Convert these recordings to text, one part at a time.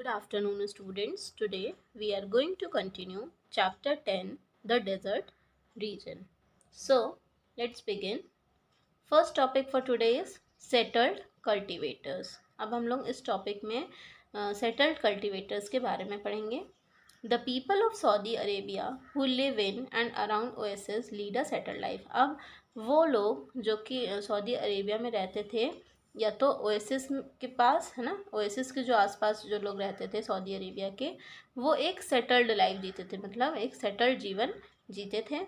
Good afternoon, students. Today we are going to continue chapter 10, the desert region. So, let's begin. First topic for today is settled cultivators. अब हम लोग इस topic में settled cultivators के बारे में पढ़ेंगे. The people of Saudi Arabia who live in and around oasis lead a settled life. अब वो लोग जो कि सऊदी अरेबिया में रहते थे या तो ओएसिस के पास है ना, ओएसिस के जो आसपास जो लोग रहते थे सऊदी अरेबिया के, वो एक सेटल्ड लाइफ जीते थे, मतलब एक सेटल्ड जीवन जीते थे.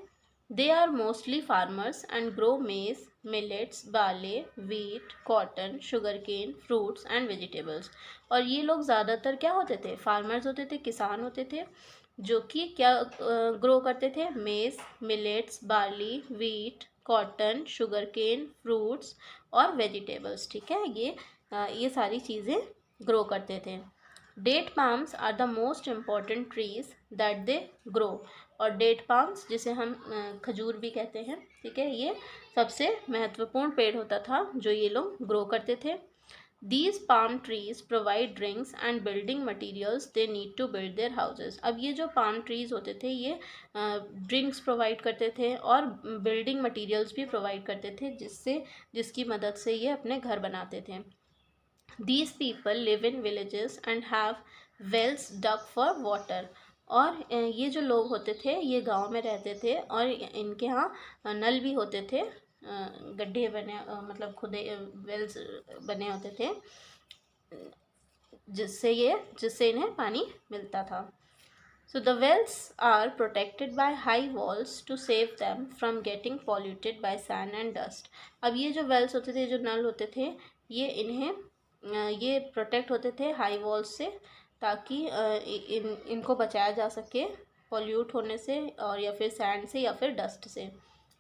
They are mostly farmers and grow maize, millets, barley, wheat, cotton, sugar cane, fruits and vegetables. और ये लोग ज़्यादातर क्या होते थे? फार्मर्स होते थे, किसान होते थे, जो कि क्या ग्रो करते थे? Maize, millets, barley, wheat, cotton, sugar cane, fruits और वेजिटेबल्स. ठीक है, ये सारी चीज़ें ग्रो करते थे. Date palms are the most important trees that they grow. और डेट पाम्स, जिसे हम खजूर भी कहते हैं, ठीक है, ये सबसे महत्वपूर्ण पेड़ होता था जो ये लोग ग्रो करते थे. These palm trees provide drinks and building materials they need to build their houses. अब ये जो palm trees होते थे ये ड्रिंक्स प्रोवाइड करते थे और बिल्डिंग मटेरियल्स भी प्रोवाइड करते थे, जिसकी मदद से ये अपने घर बनाते थे. These people live in villages and have wells dug for water. और ये जो लोग होते थे ये गांव में रहते थे और इनके यहाँ नल भी होते थे, गड्ढे बने, मतलब खुदे वेल्स बने होते थे, जिससे इन्हें पानी मिलता था. So the wells are protected by high walls to save them from getting polluted by sand and dust. अब ये जो wells होते थे, जो नल होते थे, ये प्रोटेक्ट होते थे हाई वॉल्स से, ताकि इनको बचाया जा सके पॉल्यूट होने से और या फिर सैंड से या फिर डस्ट से.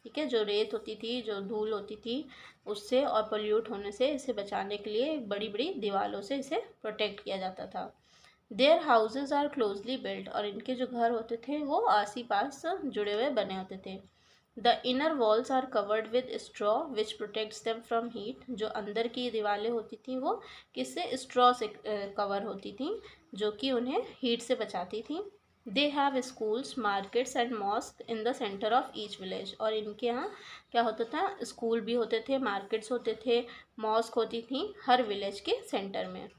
ठीक है, जो रेत होती थी, जो धूल होती थी, उससे और पोल्यूट होने से इसे बचाने के लिए बड़ी बड़ी दीवारों से इसे प्रोटेक्ट किया जाता था. Their houses are closely built. और इनके जो घर होते थे वो आस पास जुड़े हुए बने होते थे. The inner walls are covered with straw which protects them from heat. जो अंदर की दीवारें होती थी वो किससे? स्ट्रॉ से कवर होती थी, जो कि उन्हें हीट से बचाती थी. They have schools, markets and mosque in the centre of each village. और इनके यहाँ क्या होता था? स्कूल भी होते थे, मार्केट्स होते थे, मॉस्क होती थी हर विलेज के सेंटर में.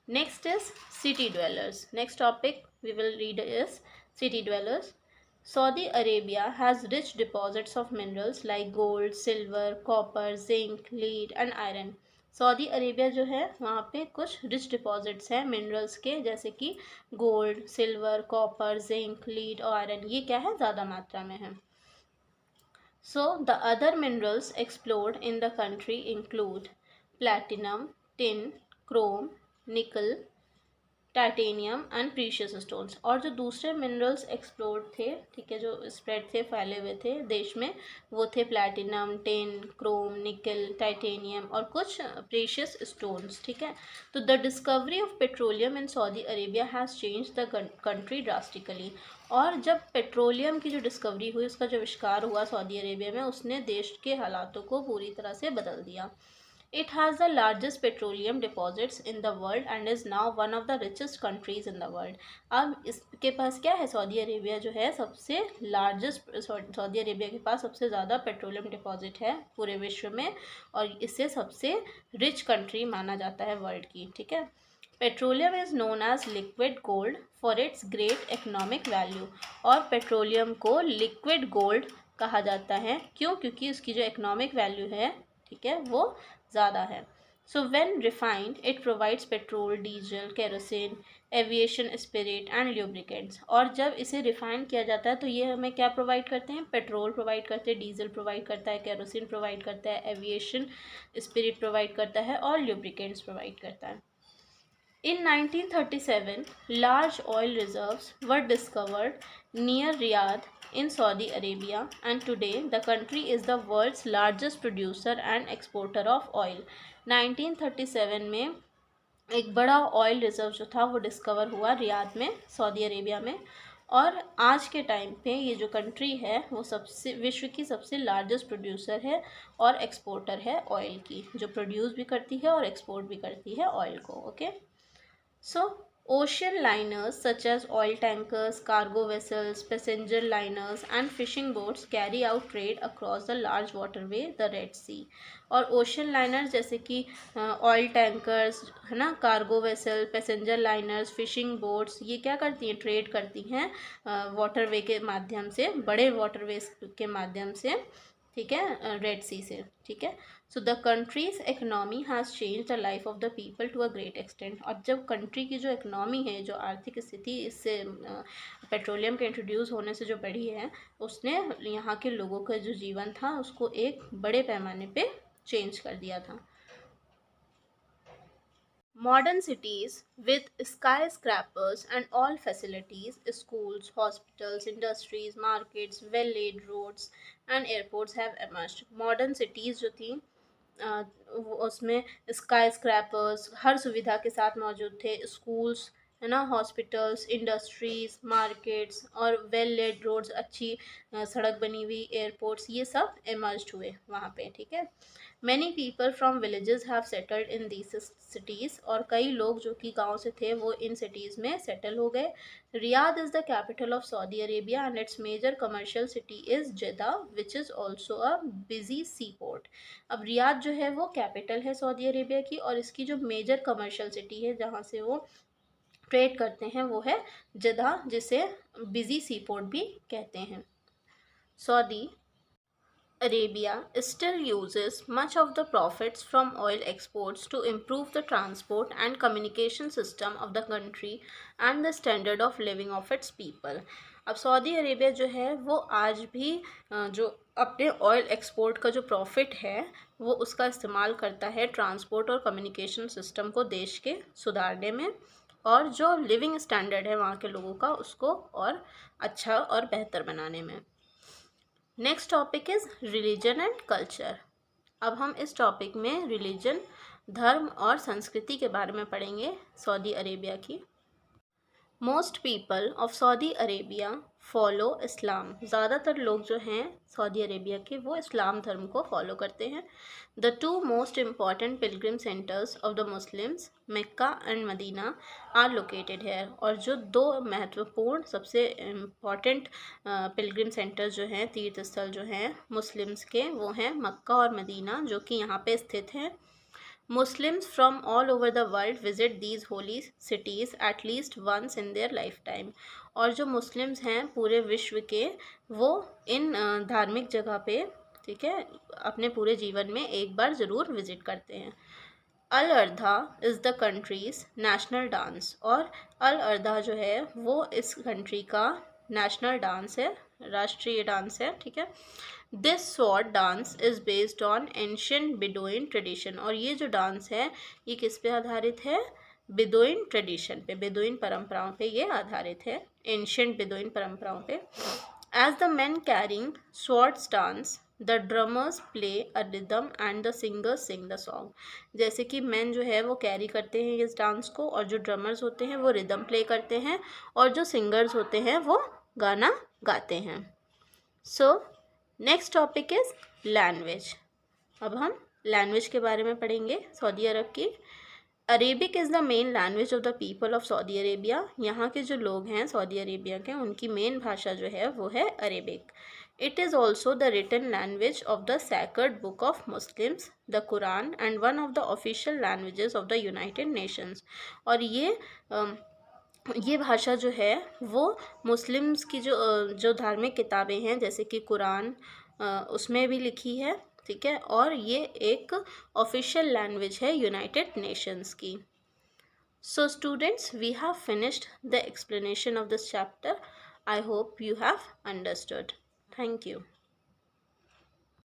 Next is city dwellers. Next topic we will read is city dwellers. Saudi Arabia has rich deposits of minerals like gold, silver, copper, zinc, lead and iron. Saudi Arabia जो है वहाँ पे कुछ rich deposits हैं minerals के, जैसे कि gold, silver, copper, zinc, lead और आयरन. ये क्या है? ज़्यादा मात्रा में है. So the other minerals explored in the country include platinum, tin, Chrome, निकल, टाइटेनियम एंड प्रीशियस स्टोन्स. और जो दूसरे मिनरल्स एक्सप्लोर्ड थे, ठीक है, जो स्प्रेड थे, फैले हुए थे देश में, वो थे प्लैटिनम, टिन, क्रोम, निकल, टाइटेनियम और कुछ प्रीशियस स्टोन्स. ठीक है, तो the discovery of petroleum in Saudi Arabia has change the country drastically. और जब पेट्रोलियम की जो डिस्कवरी हुई, उसका जो आविष्कार हुआ सऊदी अरेबिया में, उसने देश के हालातों को पूरी तरह से बदल दिया. It has the largest petroleum deposits in the world and is now one of the richest countries in the world. अब इसके पास क्या है? सऊदी अरेबिया जो है सबसे लार्जेस्ट, सऊदी अरेबिया के पास सबसे ज़्यादा पेट्रोलियम डिपॉजिट है पूरे विश्व में और इसे सबसे रिच कंट्री माना जाता है वर्ल्ड की. ठीक है, petroleum is known as liquid gold for its great economic value. और पेट्रोलियम को लिक्विड गोल्ड कहा जाता है. क्यों? क्योंकि उसकी जो इकोनॉमिक वैल्यू है, ठीक है, वो ज़्यादा है. So when refined it provides petrol, diesel, kerosene, aviation spirit and lubricants. और जब इसे रिफाइन किया जाता है तो ये हमें क्या प्रोवाइड करते हैं? पेट्रोल प्रोवाइड करते हैं, डीजल प्रोवाइड करता है, केरोसिन प्रोवाइड करता है, एविएशन स्पिरिट प्रोवाइड करता है और ल्यूब्रिकेंट्स प्रोवाइड करता है. In 1937, large oil reserves were discovered near Riyadh in Saudi Arabia, and today the country is the world's largest producer and exporter of oil. 1937 में एक बड़ा ऑयल रिजर्व जो था वो डिस्कवर हुआ रियाद में, सऊदी अरेबिया में. और आज के टाइम पे ये जो कंट्री है वो सबसे विश्व की सबसे लार्जेस्ट प्रोड्यूसर है और एक्सपोर्टर है ऑयल की, जो प्रोड्यूस भी करती है और एक्सपोर्ट भी करती है ऑयल को. Okay, So, ocean liners such as oil tankers, cargo vessels, passenger liners, and fishing boats carry out trade across the large waterway, the Red Sea. और ओशन लाइनर जैसे कि ऑयल टैंकर्स है ना, cargo vessel, passenger liners, fishing boats, ये क्या करती हैं, trade करती हैं वाटरवे के माध्यम से, बड़े वाटरवे के माध्यम से, ठीक है, रेड सी से, ठीक है। So the country's economy has change the life of the people to a great extent. और जब कंट्री की जो इकनॉमी है, जो आर्थिक स्थिति इससे पेट्रोलियम के इंट्रोड्यूस होने से जो बढ़ी है, उसने यहाँ के लोगों का जो जीवन था उसको एक बड़े पैमाने पे चेंज कर दिया था। Modern cities with skyscrapers and all facilities, schools, hospitals, industries, markets, well-laid roads and airports have emerged. Modern cities जो थी उसमें स्काई स्क्रैपर्स हर सुविधा के साथ मौजूद थे, स्कूल्स है ना, हॉस्पिटल्स, इंडस्ट्रीज, मार्केट्स और वेल लेड रोड्स, अच्छी सड़क बनी हुई, एयरपोर्ट्स, ये सब इमर्ज्ड हुए वहाँ पे, ठीक है। Many people from villages have settled in these cities, और कई लोग जो कि गांव से थे वो इन सिटीज़ में सेटल हो गए। Riyadh is the capital of Saudi Arabia and its major commercial city is Jeddah which is also a busy sea port. अब रियाद जो है वो कैपिटल है सऊदी अरेबिया की, और इसकी जो मेजर कमर्शियल सिटी है जहाँ से वो ट्रेड करते हैं वो है जदा, जिसे बिजी सी पोर्ट भी कहते हैं। Saudi Arabia still uses much of the profits from oil exports to improve the transport and communication system of the country and the standard of living of its people. अब Saudi Arabia जो है वो आज भी जो अपने oil export का जो प्रॉफिट है वो उसका इस्तेमाल करता है ट्रांसपोर्ट और कम्युनिकेशन सिस्टम को देश के सुधारने में, और जो लिविंग स्टैंडर्ड है वहाँ के लोगों का उसको और अच्छा और बेहतर बनाने में। Next topic is religion and culture. अब हम इस टॉपिक में रिलीजन, धर्म और संस्कृति के बारे में पढ़ेंगे सऊदी अरेबिया की। Most people of Saudi Arabia follow Islam. ज़्यादातर लोग जो हैं सऊदी अरेबिया के वो इस्लाम धर्म को फॉलो करते हैं। The two most important pilgrim centres of the Muslims, Mecca and Medina, are located here. और जो दो महत्वपूर्ण सबसे इम्पॉर्टेंट पिलग्रिम सेंटर्स जो हैं, तीर्थ स्थल जो हैं मुस्लिम्स के, वो हैं मक्का और मदीना, जो कि यहाँ पे स्थित हैं। Muslims from all over the world visit these holy cities at least once in their lifetime। और जो मुस्लिम्स हैं पूरे विश्व के वो इन धार्मिक जगह पे, ठीक है, अपने पूरे जीवन में एक बार ज़रूर विज़िट करते हैं। अल अर्धा is the countries national dance. और अल अर्धा जो है वो इस कंट्री का नेशनल डांस है, राष्ट्रीय डांस है, ठीक है। This sword dance is based on ancient Bedouin tradition. और ये जो डांस है ये किस पे आधारित है, बिदोइन ट्रेडिशन पे, बिदोइन परंपराओं पे ये आधारित है, एंशियंट बिदोइन परंपराओं पे। As the man carrying swords dance, the drummers play a rhythm and the singers sing the song. जैसे कि मैन जो है वो कैरी करते हैं इस डांस को, और जो ड्रमर्स होते हैं वो रिदम प्ले करते हैं, और जो सिंगर्स होते हैं वो गाना गाते हैं। So next topic is language. अब हम लैंग्वेज के बारे में पढ़ेंगे सऊदी अरब की। Arabic is the main language of the people of Saudi Arabia. यहाँ के जो लोग हैं सऊदी अरेबिया के, उनकी मेन भाषा जो है वो है Arabic. It is also the written language of the sacred book of Muslims, the Quran, and one of the official languages of the United Nations. और ये भाषा जो है वो मुस्लिम्स की जो धार्मिक किताबें हैं जैसे कि कुरान, उसमें भी लिखी है, ठीक है, और ये एक ऑफिशियल लैंग्वेज है यूनाइटेड नेशंस की। So students, we have finished the explanation of this chapter. I hope you have understood. Thank you.